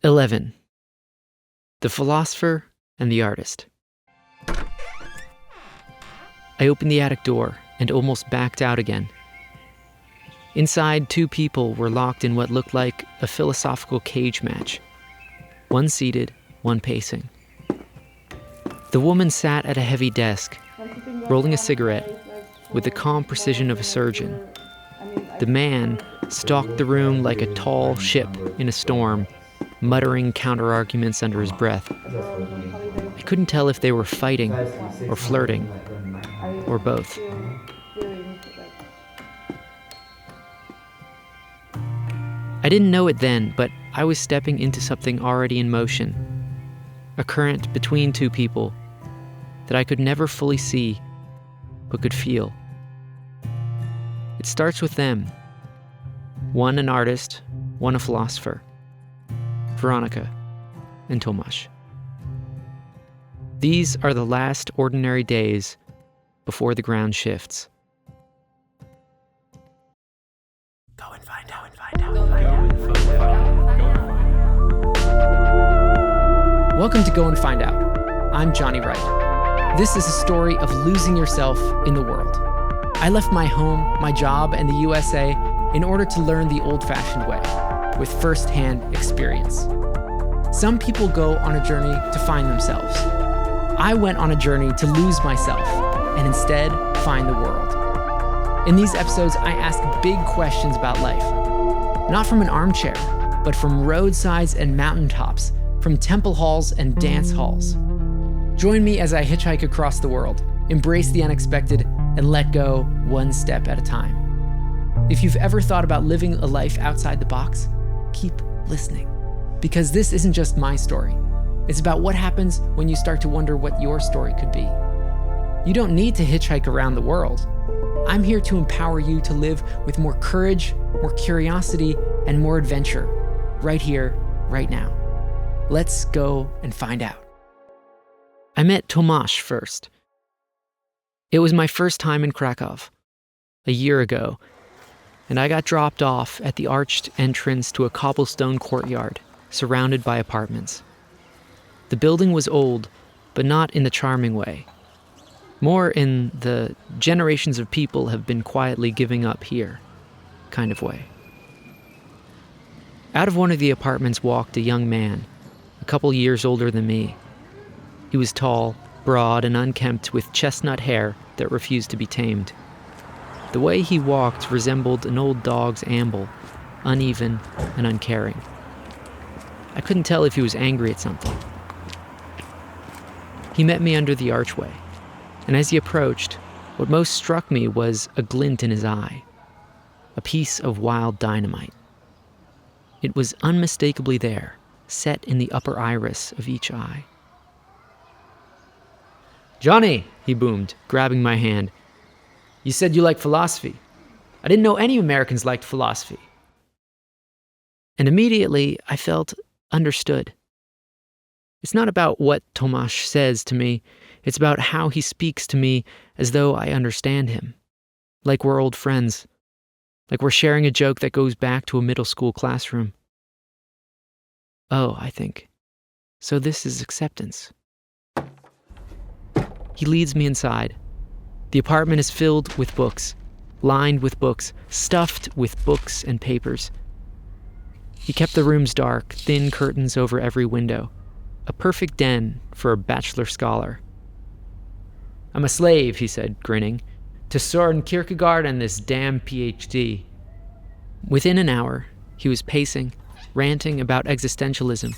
11. The Philosopher and the Artist. I opened the attic door and almost backed out again. Inside, two people were locked in what looked like a philosophical cage match. One seated, one pacing. The woman sat at a heavy desk, rolling a cigarette with the calm precision of a surgeon. The man stalked the room like a tall ship in a storm, muttering counter-arguments under his breath. I couldn't tell if they were fighting or flirting or both. I didn't know it then, but I was stepping into something already in motion, a current between two people that I could never fully see, but could feel. It starts with them. One an artist, one a philosopher. Weronika and Tomasz. These are the last ordinary days before the ground shifts. Go and find out. Welcome to Go and Find Out. I'm Jonny Wright. This is a story of losing yourself in the world. I left my home, my job, and the USA in order to learn the old-fashioned way, with first-hand experience. Some people go on a journey to find themselves. I went on a journey to lose myself, and instead find the world. In these episodes, I ask big questions about life. Not from an armchair, but from roadsides and mountaintops, from temple halls and dance halls. Join me as I hitchhike across the world, embrace the unexpected, and let go one step at a time. If you've ever thought about living a life outside the box, keep listening. Because this isn't just my story. It's about what happens when you start to wonder what your story could be. You don't need to hitchhike around the world. I'm here to empower you to live with more courage, more curiosity, and more adventure, right here, right now. Let's go and find out. I met Tomasz first. It was my first time in Krakow, a year ago, and I got dropped off at the arched entrance to a cobblestone courtyard surrounded by apartments. The building was old, but not in the charming way. More in the generations of people have been quietly giving up here kind of way. Out of one of the apartments walked a young man, a couple years older than me. He was tall, broad, and unkempt with chestnut hair that refused to be tamed. The way he walked resembled an old dog's amble, uneven and uncaring. I couldn't tell if he was angry at something. He met me under the archway, and as he approached, what most struck me was a glint in his eye, a piece of wild dynamite. It was unmistakably there, set in the upper iris of each eye. "Jonny," he boomed, grabbing my hand. "You said you liked philosophy. I didn't know any Americans liked philosophy." And immediately, I felt understood. It's not about what Tomasz says to me. It's about how he speaks to me as though I understand him. Like we're old friends. Like we're sharing a joke that goes back to a middle school classroom. Oh, I think. So this is acceptance. He leads me inside. The apartment is filled with books, lined with books, stuffed with books and papers. He kept the rooms dark, thin curtains over every window. A perfect den for a bachelor scholar. "I'm a slave," he said, grinning, "to Soren Kierkegaard and this damn PhD. Within an hour, he was pacing, ranting about existentialism,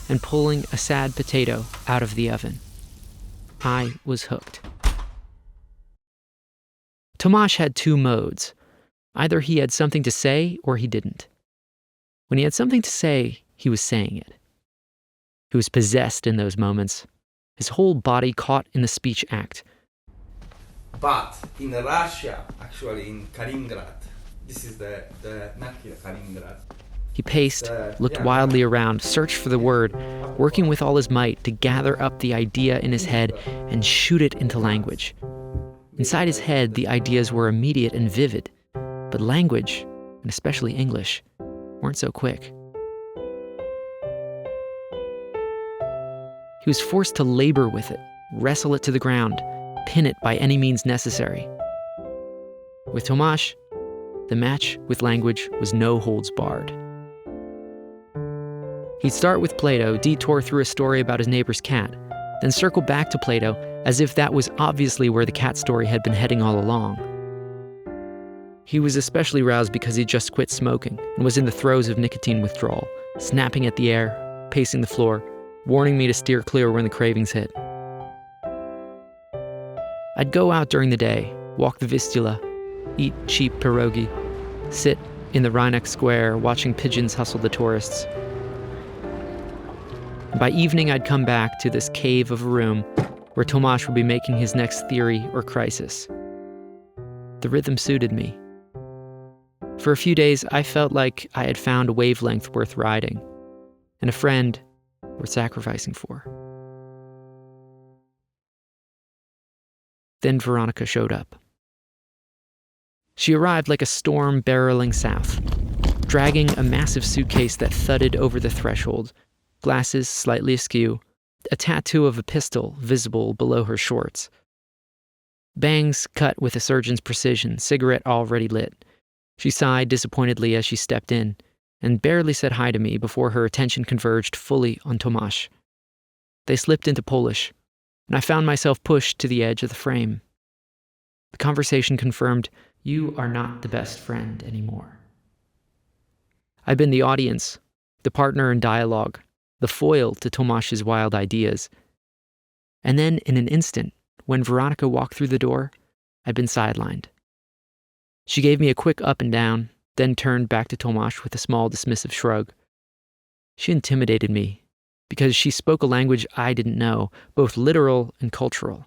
and pulling a sad potato out of the oven. I was hooked. Tomasz had two modes. Either he had something to say or he didn't. When he had something to say, he was saying it. He was possessed in those moments, his whole body caught in the speech act. But in Russia, actually in Kaliningrad, this is the not here, Kaliningrad. He paced, looked wildly around, searched for the word, working with all his might to gather up the idea in his head and shoot it into language. Inside his head, the ideas were immediate and vivid, but language, and especially English, weren't so quick. He was forced to labor with it, wrestle it to the ground, pin it by any means necessary. With Tomasz, the match with language was no holds barred. He'd start with Plato, detour through a story about his neighbor's cat, then circle back to Plato as if that was obviously where the cat story had been heading all along. He was especially roused because he'd just quit smoking and was in the throes of nicotine withdrawal, snapping at the air, pacing the floor, warning me to steer clear when the cravings hit. I'd go out during the day, walk the Vistula, eat cheap pierogi, sit in the Rheineck Square watching pigeons hustle the tourists. And by evening, I'd come back to this cave of a room where Tomasz would be making his next theory or crisis. The rhythm suited me. For a few days, I felt like I had found a wavelength worth riding, and a friend worth sacrificing for. Then Weronika showed up. She arrived like a storm barreling south, dragging a massive suitcase that thudded over the threshold, glasses slightly askew, a tattoo of a pistol visible below her shorts. Bangs cut with a surgeon's precision, cigarette already lit. She sighed disappointedly as she stepped in, and barely said hi to me before her attention converged fully on Tomasz. They slipped into Polish, and I found myself pushed to the edge of the frame. The conversation confirmed, "You are not the best friend anymore." I'd been the audience, the partner in dialogue, the foil to Tomasz's wild ideas. And then, in an instant, when Weronika walked through the door, I'd been sidelined. She gave me a quick up and down, then turned back to Tomasz with a small dismissive shrug. She intimidated me, because she spoke a language I didn't know, both literal and cultural.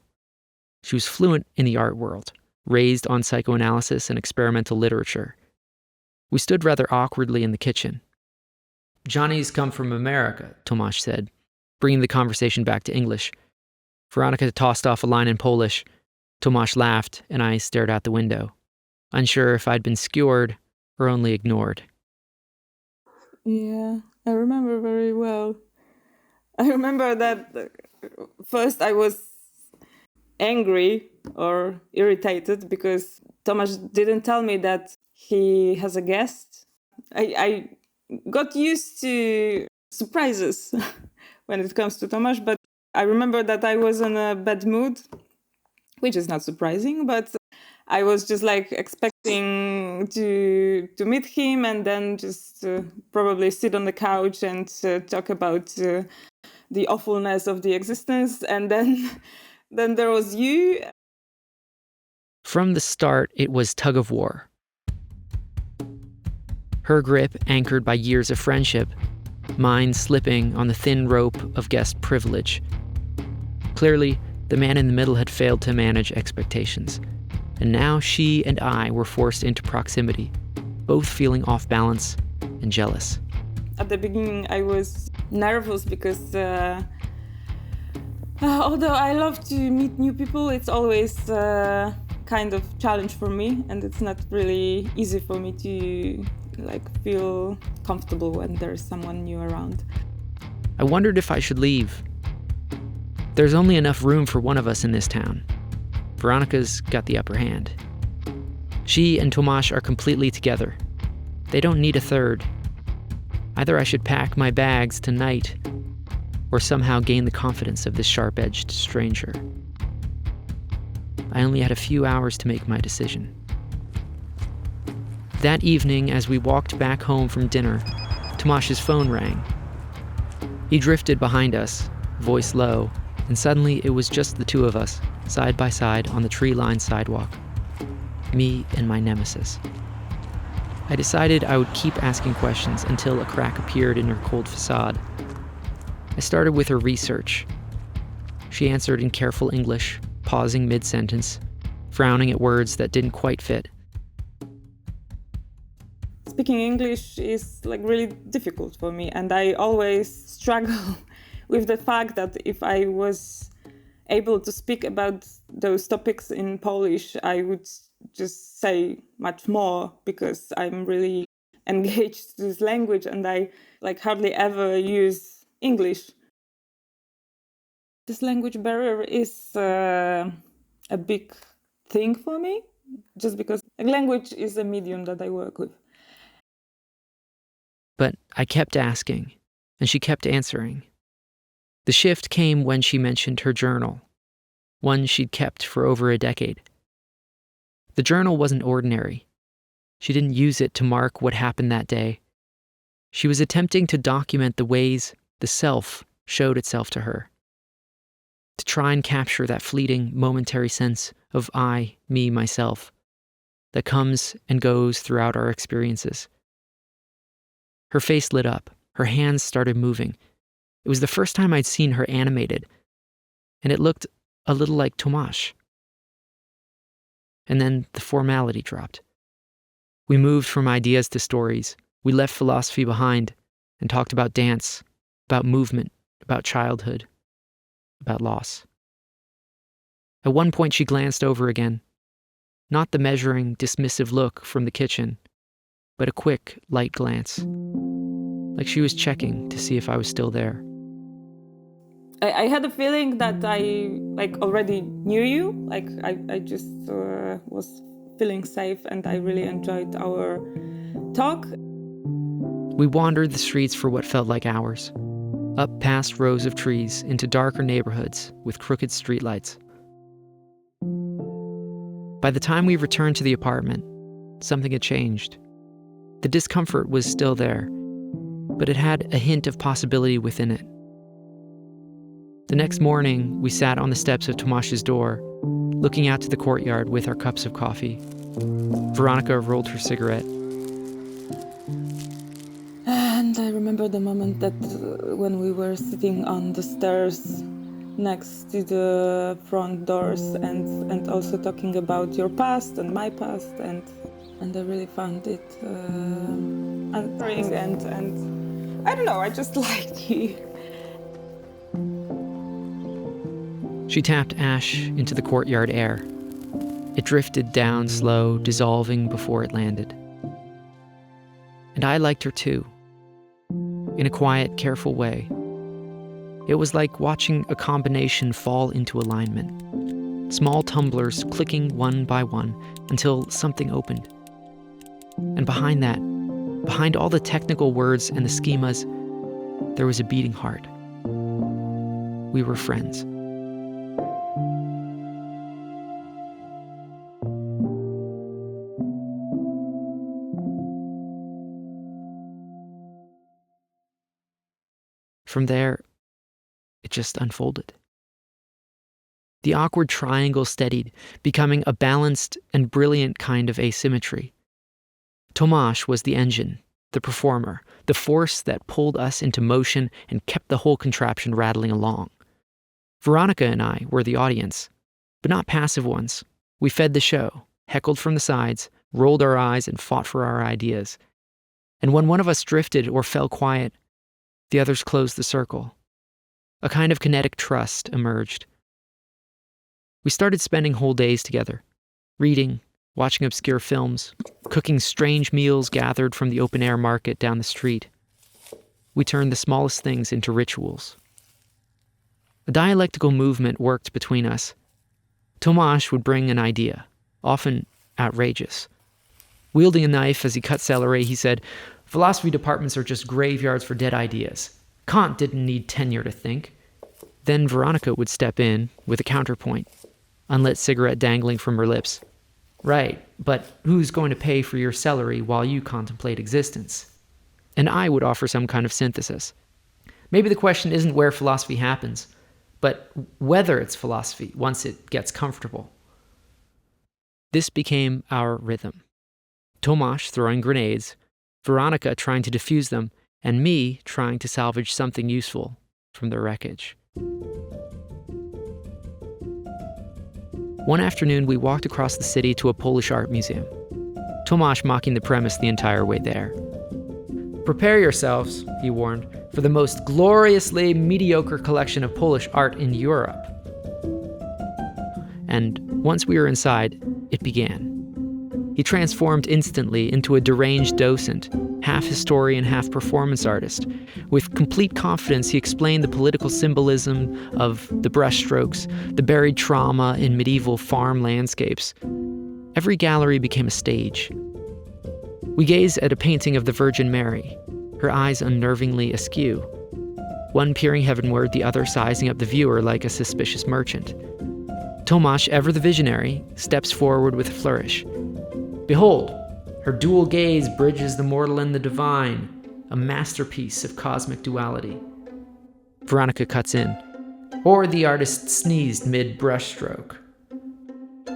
She was fluent in the art world, raised on psychoanalysis and experimental literature. We stood rather awkwardly in the kitchen. "Johnny's come from America," Tomasz said, bringing the conversation back to English. Weronika tossed off a line in Polish. Tomasz laughed, and I stared out the window, unsure if I'd been skewered or only ignored. Yeah, I remember very well. I remember that first I was angry or irritated because Tomasz didn't tell me that he has a guest. I got used to surprises when it comes to Tomasz, but I remember that I was in a bad mood, which is not surprising, but I was just like expecting to meet him and then just probably sit on the couch and talk about the awfulness of the existence. And then there was you. From the start, it was tug of war. Her grip anchored by years of friendship, mine slipping on the thin rope of guest privilege. Clearly, the man in the middle had failed to manage expectations, and now she and I were forced into proximity, both feeling off balance and jealous. At the beginning, I was nervous because although I love to meet new people, it's always kind of challenge for me, and it's not really easy for me to feel comfortable when there's someone new around. I wondered if I should leave. There's only enough room for one of us in this town. Weronika's got the upper hand. She and Tomasz are completely together. They don't need a third. Either I should pack my bags tonight or somehow gain the confidence of this sharp-edged stranger. I only had a few hours to make my decision. That evening, as we walked back home from dinner, Tomasz's phone rang. He drifted behind us, voice low, and suddenly it was just the two of us, side by side on the tree-lined sidewalk. Me and my nemesis. I decided I would keep asking questions until a crack appeared in her cold facade. I started with her research. She answered in careful English, pausing mid-sentence, frowning at words that didn't quite fit. Speaking English is really difficult for me, and I always struggle with the fact that if I was able to speak about those topics in Polish, I would just say much more because I'm really engaged to this language and I hardly ever use English. This language barrier is a big thing for me, just because language is a medium that I work with. But I kept asking, and she kept answering. The shift came when she mentioned her journal, one she'd kept for over a decade. The journal wasn't ordinary. She didn't use it to mark what happened that day. She was attempting to document the ways the self showed itself to her, to try and capture that fleeting, momentary sense of I, me, myself, that comes and goes throughout our experiences. Her face lit up. Her hands started moving. It was the first time I'd seen her animated, and it looked a little like Tomasz. And then the formality dropped. We moved from ideas to stories. We left philosophy behind and talked about dance, about movement, about childhood, about loss. At one point, she glanced over again, not the measuring, dismissive look from the kitchen, but a quick, light glance, like she was checking to see if I was still there. I had a feeling that I already knew you. I just was feeling safe, and I really enjoyed our talk. We wandered the streets for what felt like hours, up past rows of trees into darker neighborhoods with crooked streetlights. By the time we returned to the apartment, something had changed. The discomfort was still there, but it had a hint of possibility within it. The next morning, we sat on the steps of Tomasz's door, looking out to the courtyard with our cups of coffee. Weronika rolled her cigarette. And I remember the moment that when we were sitting on the stairs next to the front doors and also talking about your past and my past, and I really found it answering, and I don't know, I just liked you. She tapped ash into the courtyard air. It drifted down slow, dissolving before it landed. And I liked her too, in a quiet, careful way. It was like watching a combination fall into alignment, small tumblers clicking one by one until something opened. And behind that, behind all the technical words and the schemas, there was a beating heart. We were friends. From there, it just unfolded. The awkward triangle steadied, becoming a balanced and brilliant kind of asymmetry. Tomasz was the engine, the performer, the force that pulled us into motion and kept the whole contraption rattling along. Weronika and I were the audience, but not passive ones. We fed the show, heckled from the sides, rolled our eyes, and fought for our ideas. And when one of us drifted or fell quiet, the others closed the circle. A kind of kinetic trust emerged. We started spending whole days together, reading, watching obscure films, cooking strange meals gathered from the open-air market down the street. We turned the smallest things into rituals. A dialectical movement worked between us. Tomasz would bring an idea, often outrageous. Wielding a knife as he cut celery, he said, "Philosophy departments are just graveyards for dead ideas. Kant didn't need tenure to think." Then Weronika would step in with a counterpoint, unlit cigarette dangling from her lips. "Right, but who's going to pay for your celery while you contemplate existence?" And I would offer some kind of synthesis. Maybe the question isn't where philosophy happens, but whether it's philosophy once it gets comfortable. This became our rhythm. Tomasz throwing grenades, Weronika trying to defuse them, and me trying to salvage something useful from the wreckage. One afternoon, we walked across the city to a Polish art museum, Tomasz mocking the premise the entire way there. "Prepare yourselves," he warned, "for the most gloriously mediocre collection of Polish art in Europe." And once we were inside, it began. He transformed instantly into a deranged docent, half historian, half performance artist. With complete confidence, he explained the political symbolism of the brushstrokes, the buried trauma in medieval farm landscapes. Every gallery became a stage. We gaze at a painting of the Virgin Mary, her eyes unnervingly askew, one peering heavenward, the other sizing up the viewer like a suspicious merchant. Tomasz, ever the visionary, steps forward with a flourish. Behold, her dual gaze bridges the mortal and the divine, a masterpiece of cosmic duality. Weronika cuts in. Or the artist sneezed mid-brushstroke.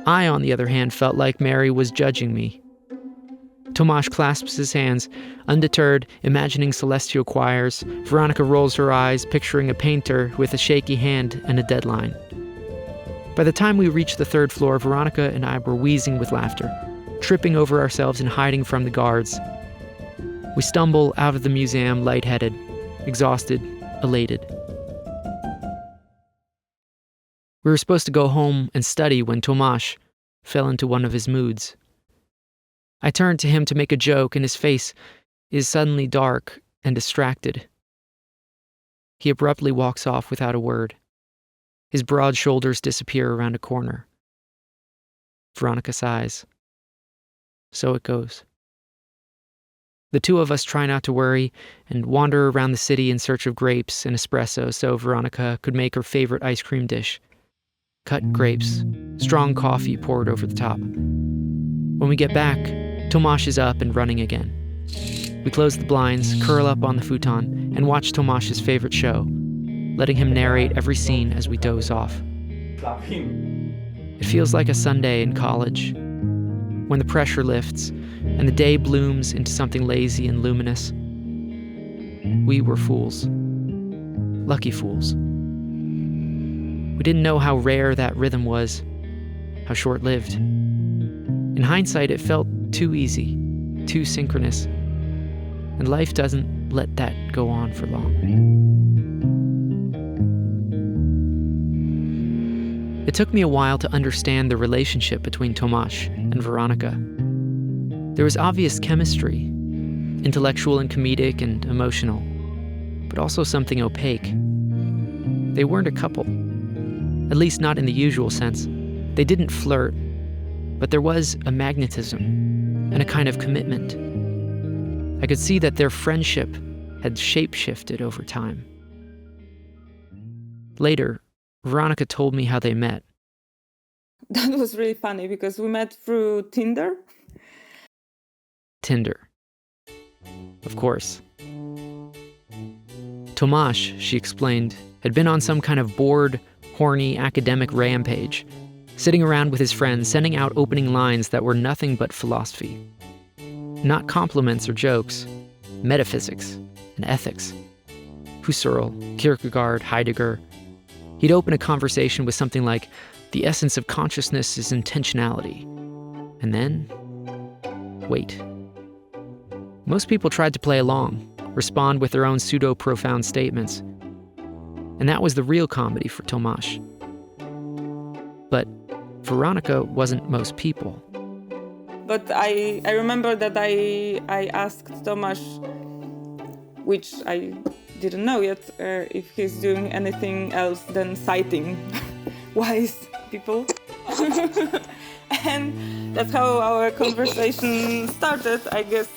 I, on the other hand, felt like Mary was judging me. Tomasz clasps his hands, undeterred, imagining celestial choirs. Weronika rolls her eyes, picturing a painter with a shaky hand and a deadline. By the time we reached the third floor, Weronika and I were wheezing with laughter, tripping over ourselves and hiding from the guards. We stumble out of the museum lightheaded, exhausted, elated. We were supposed to go home and study when Tomasz fell into one of his moods. I turned to him to make a joke, and his face is suddenly dark and distracted. He abruptly walks off without a word. His broad shoulders disappear around a corner. Weronika sighs. So it goes. The two of us try not to worry and wander around the city in search of grapes and espresso so Weronika could make her favorite ice cream dish. Cut grapes, strong coffee poured over the top. When we get back, Tomasz is up and running again. We close the blinds, curl up on the futon, and watch Tomasz's favorite show, letting him narrate every scene as we doze off. It feels like a Sunday in college, when the pressure lifts and the day blooms into something lazy and luminous. We were fools. Lucky fools. We didn't know how rare that rhythm was, how short-lived. In hindsight, it felt too easy, too synchronous, and life doesn't let that go on for long. It took me a while to understand the relationship between Tomasz and Weronika. There was obvious chemistry, intellectual and comedic and emotional, but also something opaque. They weren't a couple, at least not in the usual sense. They didn't flirt, but there was a magnetism and a kind of commitment. I could see that their friendship had shape-shifted over time. Later, Weronika told me how they met. That was really funny because we met through Tinder. Tinder. Of course. Tomasz, she explained, had been on some kind of bored, horny academic rampage, sitting around with his friends, sending out opening lines that were nothing but philosophy. Not compliments or jokes, metaphysics and ethics. Husserl, Kierkegaard, Heidegger. He'd open a conversation with something like, the essence of consciousness is intentionality. And then, wait. Most people tried to play along, respond with their own pseudo-profound statements. And that was the real comedy for Tomasz. But Weronika wasn't most people. But I remember that I asked Tomasz, which I didn't know yet, if he's doing anything else than citing wise people. And that's how our conversation started. I guess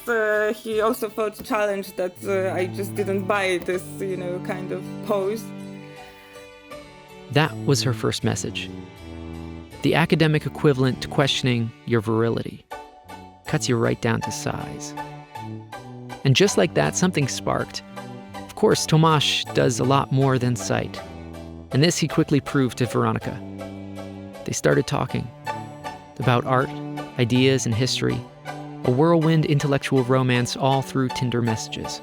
he also felt challenged that I just didn't buy this, kind of pose. That was her first message. The academic equivalent to questioning your virility. Cuts you right down to size. And just like that, something sparked. Of course, Tomasz does a lot more than cite. And this he quickly proved to Weronika. They started talking about art, ideas, and history, a whirlwind intellectual romance all through Tinder messages.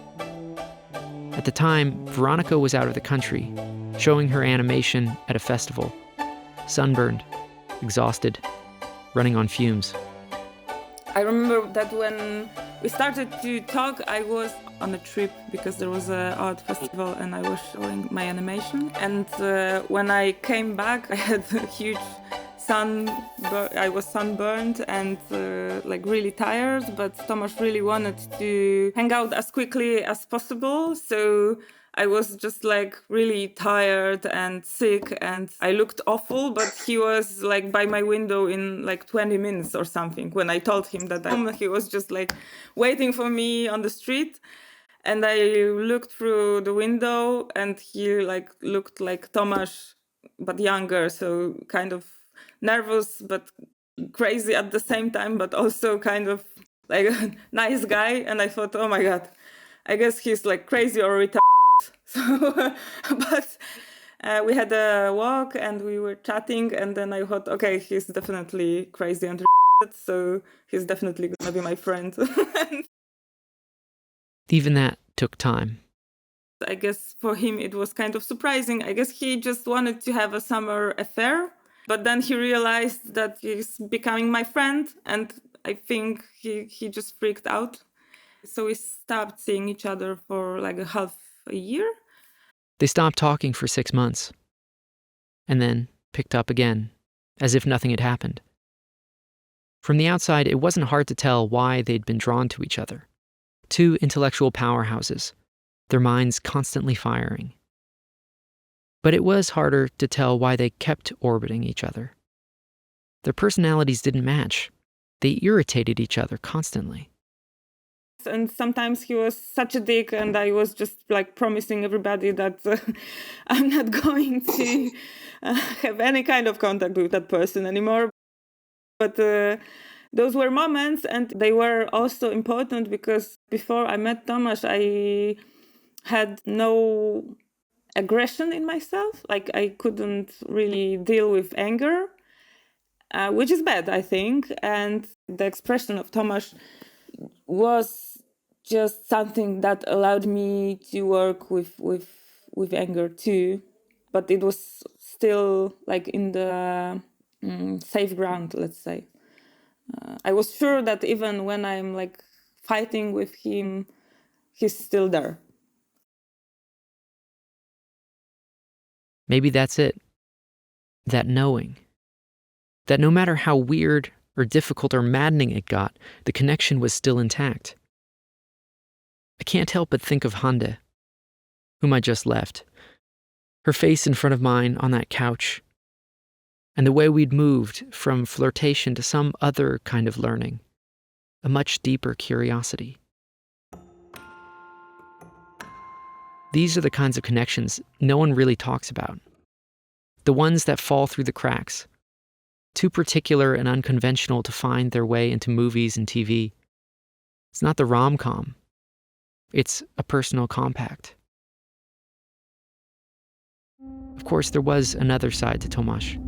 At the time, Weronika was out of the country, showing her animation at a festival, sunburned, exhausted, running on fumes. I remember that when we started to talk, I was on a trip because there was an art festival and I was showing my animation. And when I came back, I had a huge I was sunburned and like really tired, but Tomasz really wanted to hang out as quickly as possible. So I was just like really tired and sick and I looked awful, but he was like by my window in like 20 minutes or something. When I told him that he was just like waiting for me on the street. And I looked through the window and he like looked like Tomasz, but younger. So kind of nervous, but crazy at the same time, but also kind of like a nice guy. And I thought, oh my God, I guess he's like crazy or retarded. So, but we had a walk and we were chatting, and then I thought, okay, he's definitely crazy and retarded, so he's definitely gonna be my friend. Even that took time. I guess for him it was kind of surprising. I guess he just wanted to have a summer affair, but then he realized that he's becoming my friend, and I think he just freaked out. So we stopped seeing each other for like half a year. They stopped talking for 6 months, and then picked up again, as if nothing had happened. From the outside, it wasn't hard to tell why they'd been drawn to each other. Two intellectual powerhouses, their minds constantly firing. But it was harder to tell why they kept orbiting each other. Their personalities didn't match. They irritated each other constantly. And sometimes he was such a dick, and I was just like promising everybody that I'm not going to have any kind of contact with that person anymore. But those were moments, and they were also important because before I met Tomasz, I had no aggression in myself. Like I couldn't really deal with anger, which is bad, I think. And the expression of Tomasz was just something that allowed me to work with anger too. But it was still like in the safe ground, let's say. I was sure that even when I'm like fighting with him, he's still there. Maybe that's it. That knowing. That no matter how weird or difficult or maddening it got, the connection was still intact. I can't help but think of Hande, whom I just left. Her face in front of mine on that couch, and the way we'd moved from flirtation to some other kind of learning, a much deeper curiosity. These are the kinds of connections no one really talks about. The ones that fall through the cracks, too particular and unconventional to find their way into movies and TV. It's not the rom-com. It's a personal compact. Of course, there was another side to Tomasz.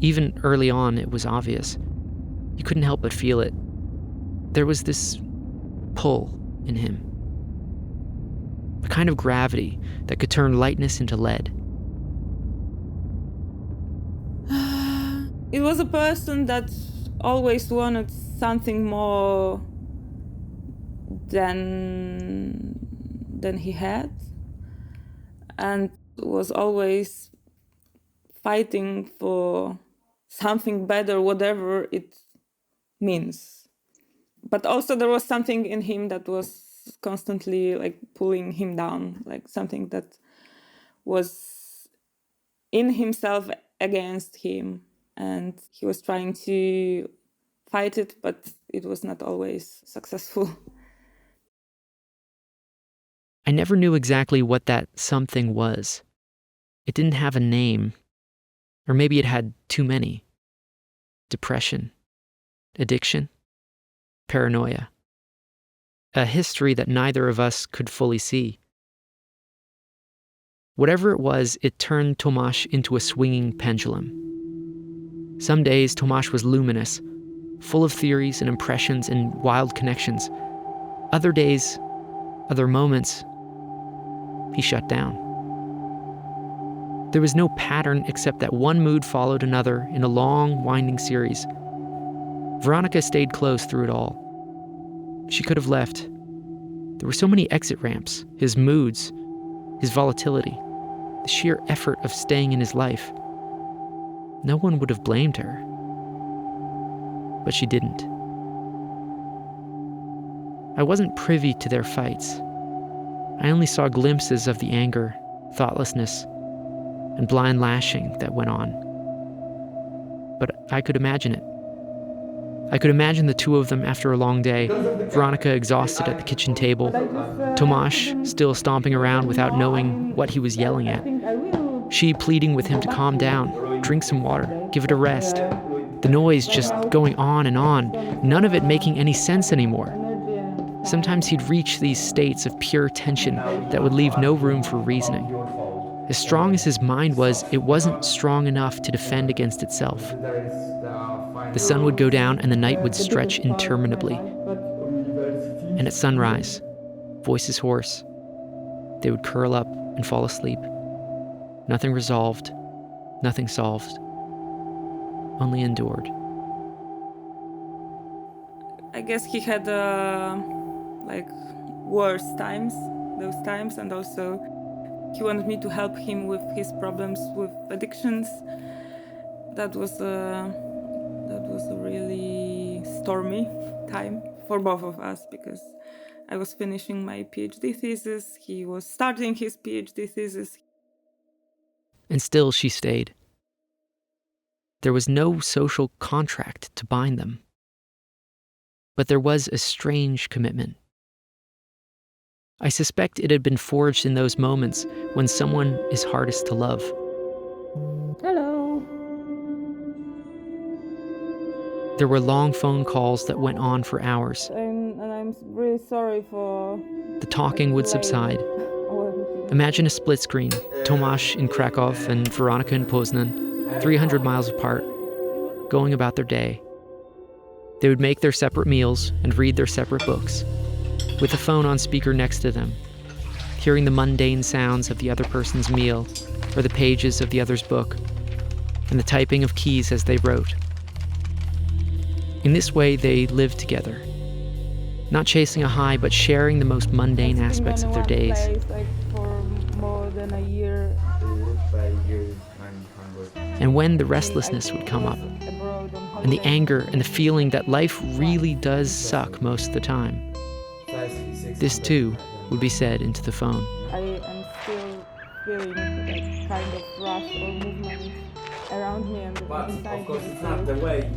Even early on, it was obvious. You couldn't help but feel it. There was this pull in him. A kind of gravity that could turn lightness into lead. It was a person that always wanted something more than he had, and was always fighting for something better, whatever it means. But also there was something in him that was constantly like pulling him down, like something that was in himself against him, and he was trying to fight it, but it was not always successful. I never knew exactly what that something was. It didn't have a name, or maybe it had too many. Depression, addiction, paranoia. A history that neither of us could fully see. Whatever it was, it turned Tomasz into a swinging pendulum. Some days, Tomasz was luminous, full of theories and impressions and wild connections. Other days, other moments, he shut down. There was no pattern except that one mood followed another in a long, winding series. Weronika stayed close through it all. She could have left. There were so many exit ramps, his moods, his volatility, the sheer effort of staying in his life. no one would have blamed her. But she didn't. I wasn't privy to their fights. I only saw glimpses of the anger, thoughtlessness, and blind lashing that went on. But I could imagine it. I could imagine the two of them after a long day, Weronika exhausted at the kitchen table, Tomasz still stomping around without knowing what he was yelling at, she pleading with him to calm down, drink some water, give it a rest. The noise just going on and on, none of it making any sense anymore. Sometimes he'd reach these states of pure tension that would leave no room for reasoning. As strong as his mind was, it wasn't strong enough to defend against itself. The sun would go down and the night would stretch interminably. And at sunrise, voices hoarse, they would curl up and fall asleep. Nothing resolved, nothing solved, only endured. I guess he had worse times, those times, and also he wanted me to help him with his problems with addictions. That was a really stormy time for both of us, because I was finishing my PhD thesis, he was starting his PhD thesis. And still she stayed. There was no social contract to bind them. But there was a strange commitment. I suspect it had been forged in those moments when someone is hardest to love. Hello. There were long phone calls that went on for hours. And I'm really sorry for... The talking would subside. Imagine a split screen, Tomasz in Krakow and Weronika in Poznan, 300 miles apart, going about their day. They would make their separate meals and read their separate books, with the phone on speaker next to them, hearing the mundane sounds of the other person's meal or the pages of the other's book, and the typing of keys as they wrote. In this way, they lived together, not chasing a high, but sharing the most mundane aspects of their days. Like for more than a year. And when the restlessness would come up, and the anger and the feeling that life really does suck most of the time, this too would be said into the phone. I am still feeling that kind of rush or movement around me and But inside of course me. it's not the way,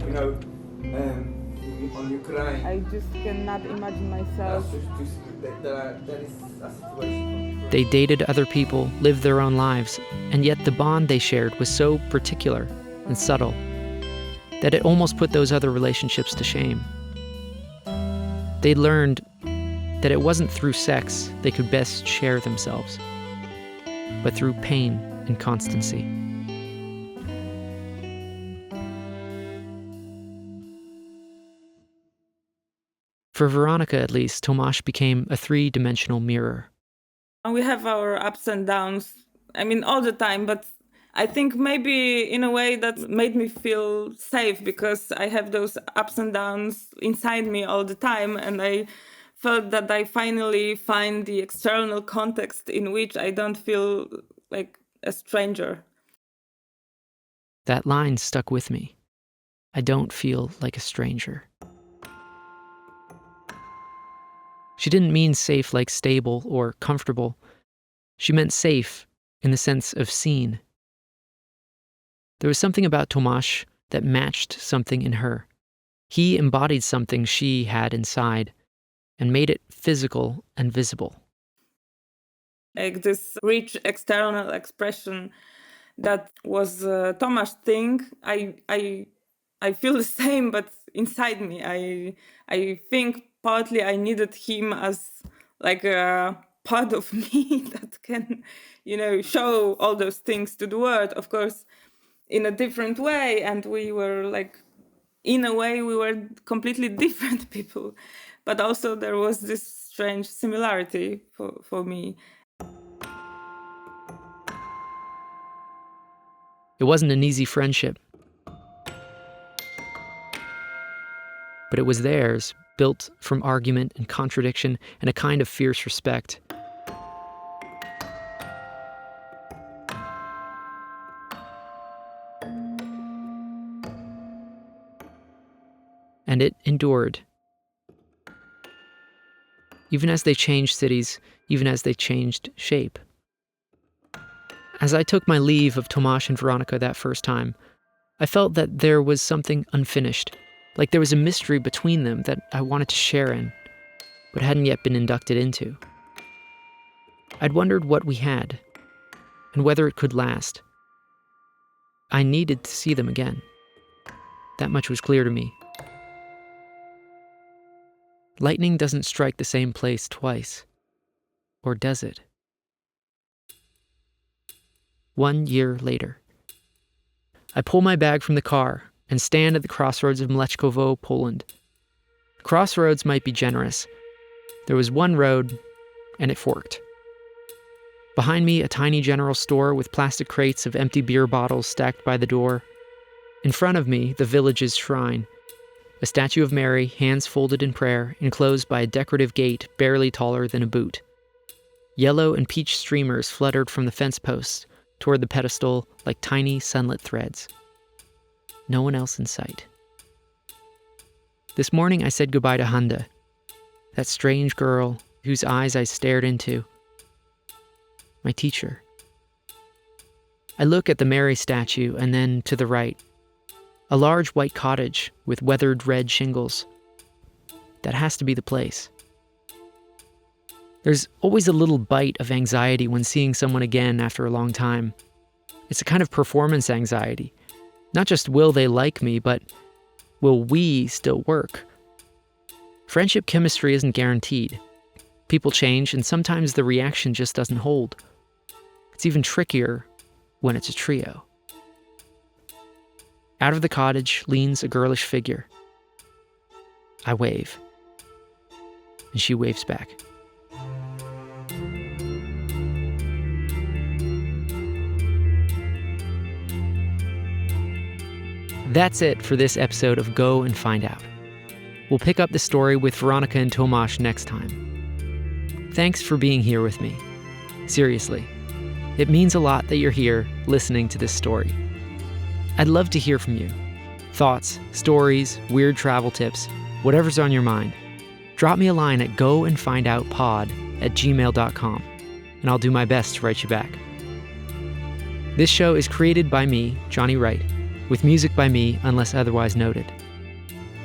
on Ukraine. I just cannot imagine myself. There is a situation. They dated other people, lived their own lives, and yet the bond they shared was so particular and subtle that it almost put those other relationships to shame. They learned that it wasn't through sex they could best share themselves, but through pain and constancy. For Weronika, at least, Tomasz became a three-dimensional mirror. We have our ups and downs, I mean, all the time, but I think maybe in a way that made me feel safe, because I have those ups and downs inside me all the time, and I felt that I finally find the external context in which I don't feel like a stranger. That line stuck with me. I don't feel like a stranger. She didn't mean safe like stable or comfortable. She meant safe in the sense of seen. There was something about Tomasz that matched something in her. He embodied something she had inside and made it physical and visible. Like this rich external expression that was Tomasz thing, I feel the same, but inside me. I think partly I needed him as like a part of me that can, show all those things to the world, of course, in a different way. And we were like, in a way, we were completely different people. But also there was this strange similarity for me. It wasn't an easy friendship, but it was theirs, built from argument and contradiction and a kind of fierce respect. and it endured. Even as they changed cities, even as they changed shape. As I took my leave of Tomasz and Weronika that first time, I felt that there was something unfinished, like there was a mystery between them that I wanted to share in, but hadn't yet been inducted into. I'd wondered what we had, and whether it could last. I needed to see them again. That much was clear to me. Lightning doesn't strike the same place twice. Or does it? 1 year later. I pull my bag from the car and stand at the crossroads of Mleczkowo, Poland. Crossroads might be generous. There was one road, and it forked. Behind me, a tiny general store with plastic crates of empty beer bottles stacked by the door. In front of me, the village's shrine. A statue of Mary, hands folded in prayer, enclosed by a decorative gate barely taller than a boot. Yellow and peach streamers fluttered from the fence posts toward the pedestal like tiny sunlit threads. No one else in sight. This morning I said goodbye to Handa, that strange girl whose eyes I stared into. My teacher. I look at the Mary statue and then to the right. A large white cottage with weathered red shingles. That has to be the place. There's always a little bite of anxiety when seeing someone again after a long time. It's a kind of performance anxiety. Not just will they like me, but will we still work? Friendship chemistry isn't guaranteed. People change, and sometimes the reaction just doesn't hold. It's even trickier when it's a trio. Out of the cottage leans a girlish figure. I wave, and she waves back. That's it for this episode of Go and Find Out. We'll pick up the story with Weronika and Tomasz next time. Thanks for being here with me. Seriously, it means a lot that you're here listening to this story. I'd love to hear from you. Thoughts, stories, weird travel tips, whatever's on your mind. Drop me a line at goandfindoutpod@gmail.com, and I'll do my best to write you back. This show is created by me, Jonny Wright, with music by me unless otherwise noted.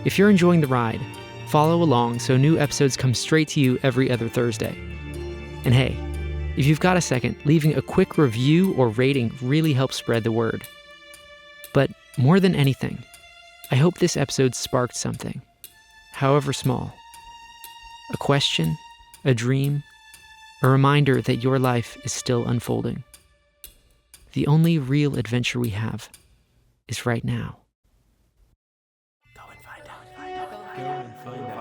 If you're enjoying the ride, follow along so new episodes come straight to you every other Thursday. And hey, if you've got a second, leaving a quick review or rating really helps spread the word. But more than anything, I hope this episode sparked something, however small. A question, a dream, a reminder that your life is still unfolding. The only real adventure we have is right now. Go and find out. Go and find out.